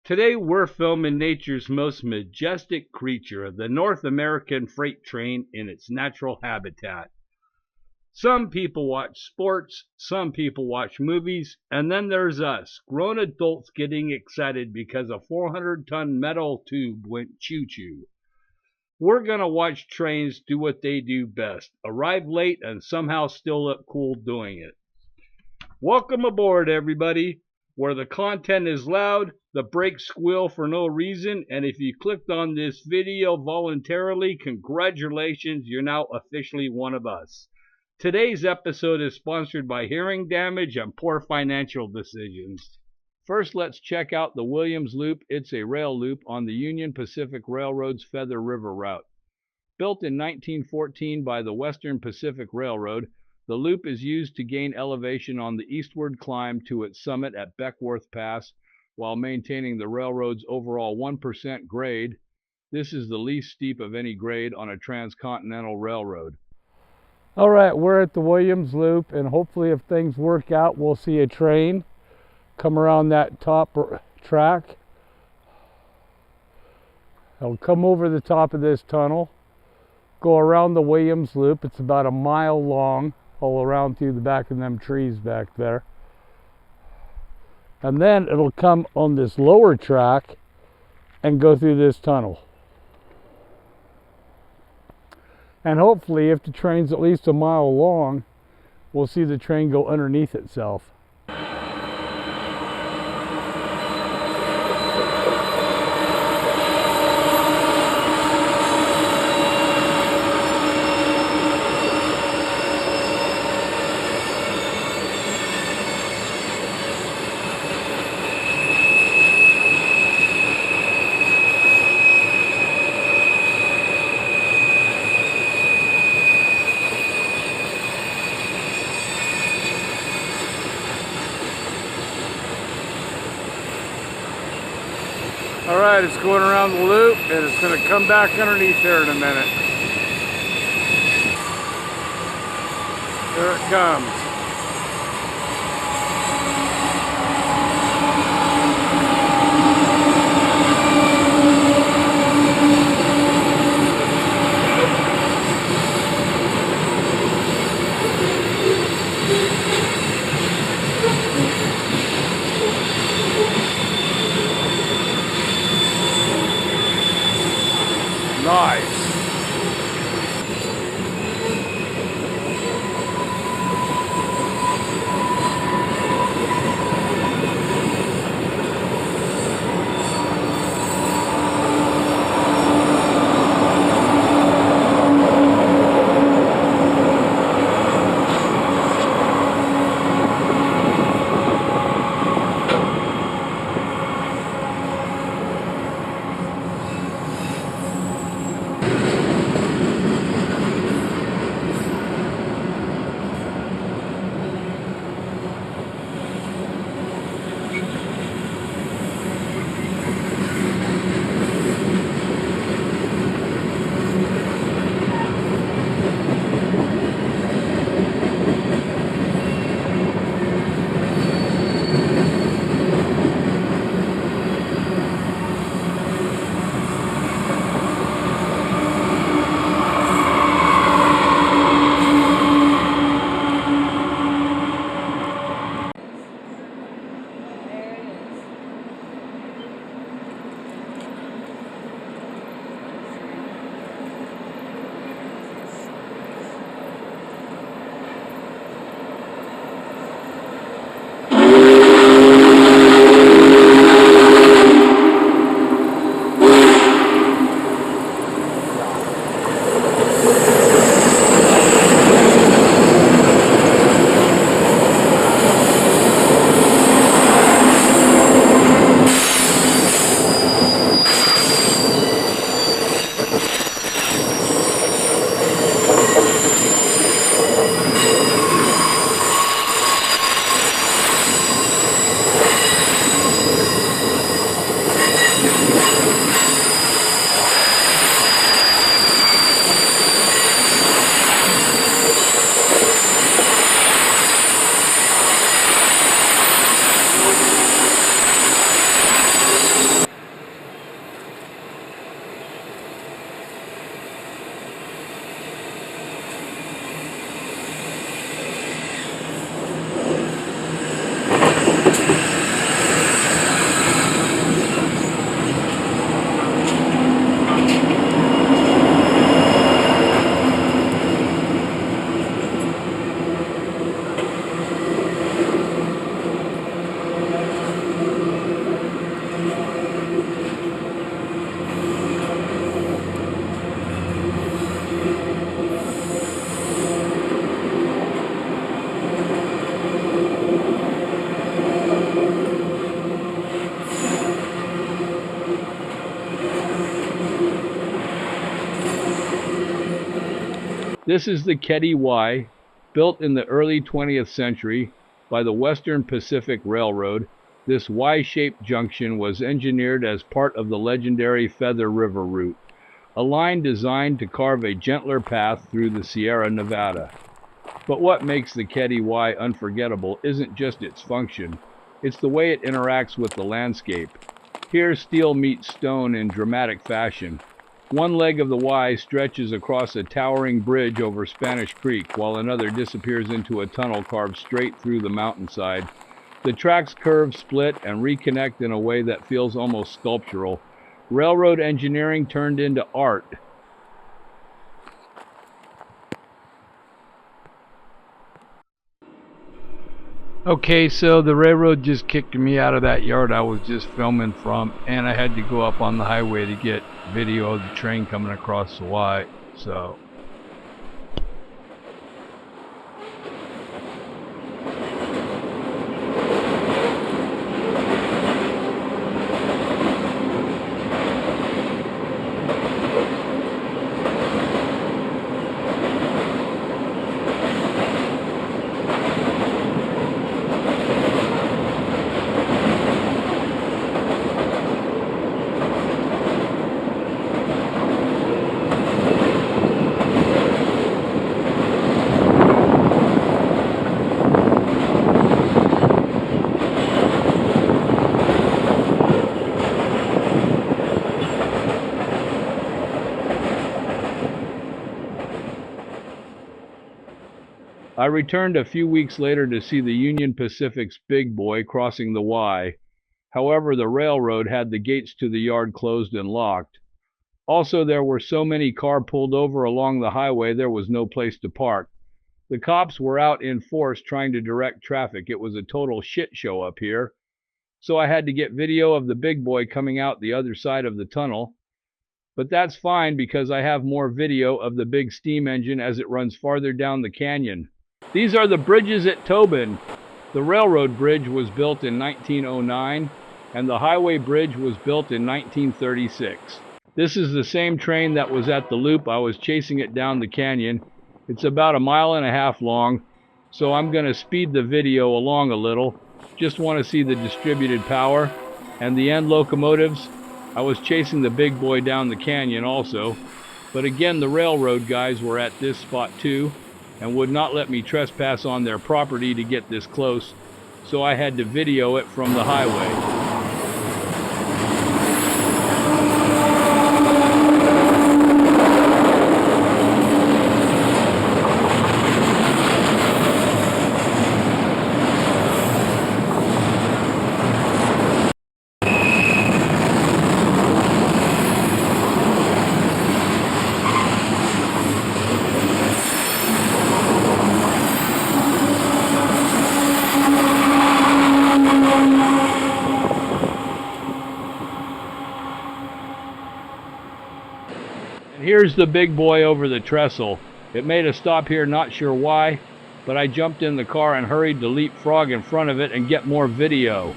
Today we're filming nature's most majestic creature, the North American freight train in its natural habitat. Some people watch sports, some people watch movies, and then there's us, grown adults getting excited because a 400-ton metal tube went choo-choo. We're gonna watch trains do what they do best, arrive late and somehow still look cool doing it. Welcome aboard, everybody. Where the content is loud, the brakes squeal for no reason, and if you clicked on this video voluntarily, congratulations, you're now officially one of us. Today's episode is sponsored by hearing damage and poor financial decisions. First, let's check out the Willams Loop. It's a rail loop on the Union Pacific Railroad's Feather River route. Built in 1914 by the Western Pacific Railroad, the loop is used to gain elevation on the eastward climb to its summit at Beckworth Pass while maintaining the railroad's overall 1% grade. This is the least steep of any grade on a transcontinental railroad. All right, we're at the Willams Loop, and hopefully if things work out, we'll see a train come around that top track. It'll come over the top of this tunnel, go around the Willams Loop. It's about a mile long, all around through the back of them trees back there. And then it'll come on this lower track and go through this tunnel. And hopefully, if the train's at least a mile long, we'll see the train go underneath itself. All right, it's going around the loop, and it's going to come back underneath there in a minute. There it comes. Nice. This is the Keddie Y, built in the early 20th century by the Western Pacific Railroad. This Y-shaped junction was engineered as part of the legendary Feather River route, a line designed to carve a gentler path through the Sierra Nevada. But what makes the Keddie Y unforgettable isn't just its function, it's the way it interacts with the landscape. Here steel meets stone in dramatic fashion. One leg of the Y stretches across a towering bridge over Spanish Creek, while another disappears into a tunnel carved straight through the mountainside. The tracks curve, split, and reconnect in a way that feels almost sculptural. Railroad engineering turned into art. Okay, so the railroad just kicked me out of that yard I was just filming from, and I had to go up on the highway to get video of the train coming across the Y. So I returned a few weeks later to see the Union Pacific's big boy crossing the Y. However, the railroad had the gates to the yard closed and locked. Also, there were so many cars pulled over along the highway there was no place to park. The cops were out in force trying to direct traffic. It was a total shit show up here. So I had to get video of the big boy coming out the other side of the tunnel. But that's fine because I have more video of the big steam engine as it runs farther down the canyon. These are the bridges at Tobin. The railroad bridge was built in 1909, and the highway bridge was built in 1936. This is the same train that was at the loop. I was chasing it down the canyon. It's about 1.5 miles long, so I'm going to speed the video along a little. Just want to see the distributed power and the end locomotives. I was chasing the big boy down the canyon also, but again the railroad guys were at this spot too and would not let me trespass on their property to get this close, so I had to video it from the highway. Here's the big boy over the trestle. It made a stop here, not sure why, but I jumped in the car and hurried to leapfrog in front of it and get more video.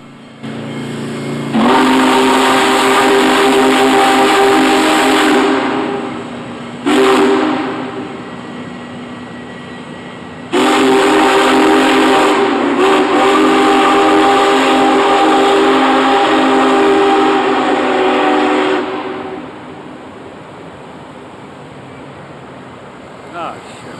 Oh, shit.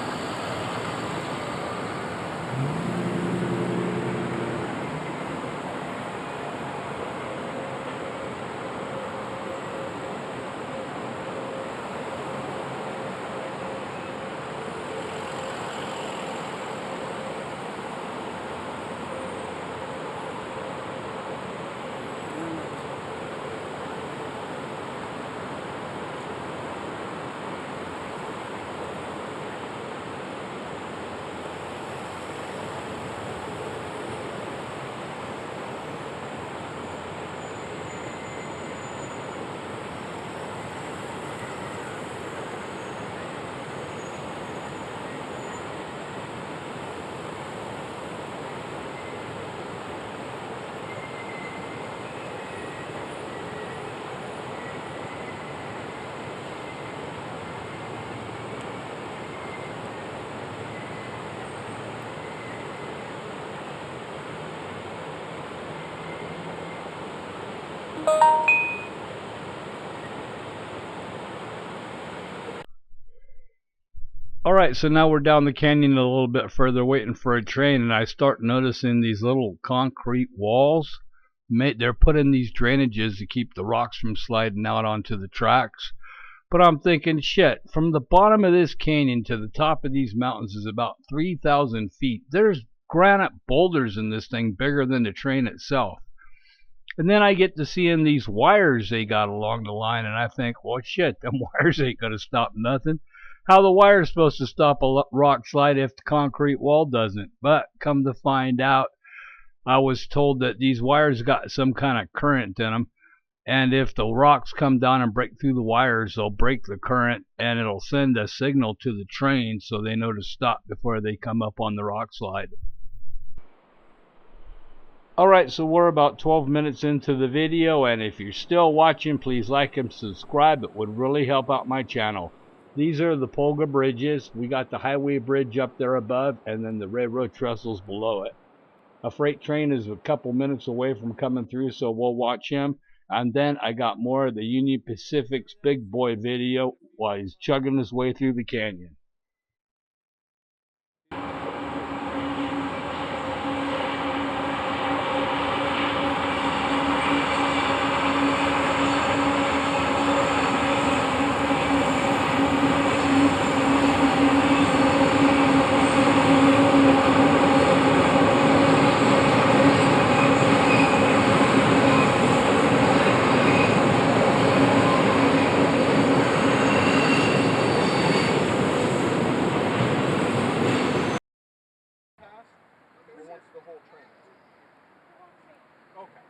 Alright, so now we're down the canyon a little bit further waiting for a train, and I start noticing these little concrete walls. They're put in these drainages to keep the rocks from sliding out onto the tracks. But I'm thinking, shit, from the bottom of this canyon to the top of these mountains is about 3,000 feet. There's granite boulders in this thing bigger than the train itself. And then I get to seeing these wires they got along the line, and I think, well, shit, them wires ain't going to stop nothing. How the wire's supposed to stop a rock slide if the concrete wall doesn't? But come to find out, I was told that these wires got some kind of current in them, and if the rocks come down and break through the wires, they'll break the current, and it'll send a signal to the train so they know to stop before they come up on the rock slide. Alright, so we're about 12 minutes into the video, and if you're still watching, please like and subscribe. It would really help out my channel. These are the Pulga bridges. We got the highway bridge up there above, and then the railroad trestles below it. A freight train is a couple minutes away from coming through, so we'll watch him. And then I got more of the Union Pacific's big boy video while he's chugging his way through the canyon. The whole train. Okay.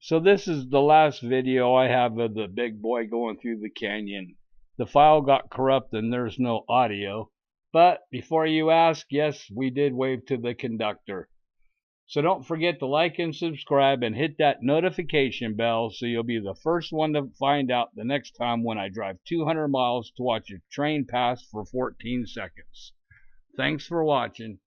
So this is the last video I have of the big boy going through the canyon. The file got corrupt and there's no audio. But before you ask, yes, we did wave to the conductor. So don't forget to like and subscribe and hit that notification bell so you'll be the first one to find out the next time when I drive 200 miles to watch a train pass for 14 seconds. Thanks for watching.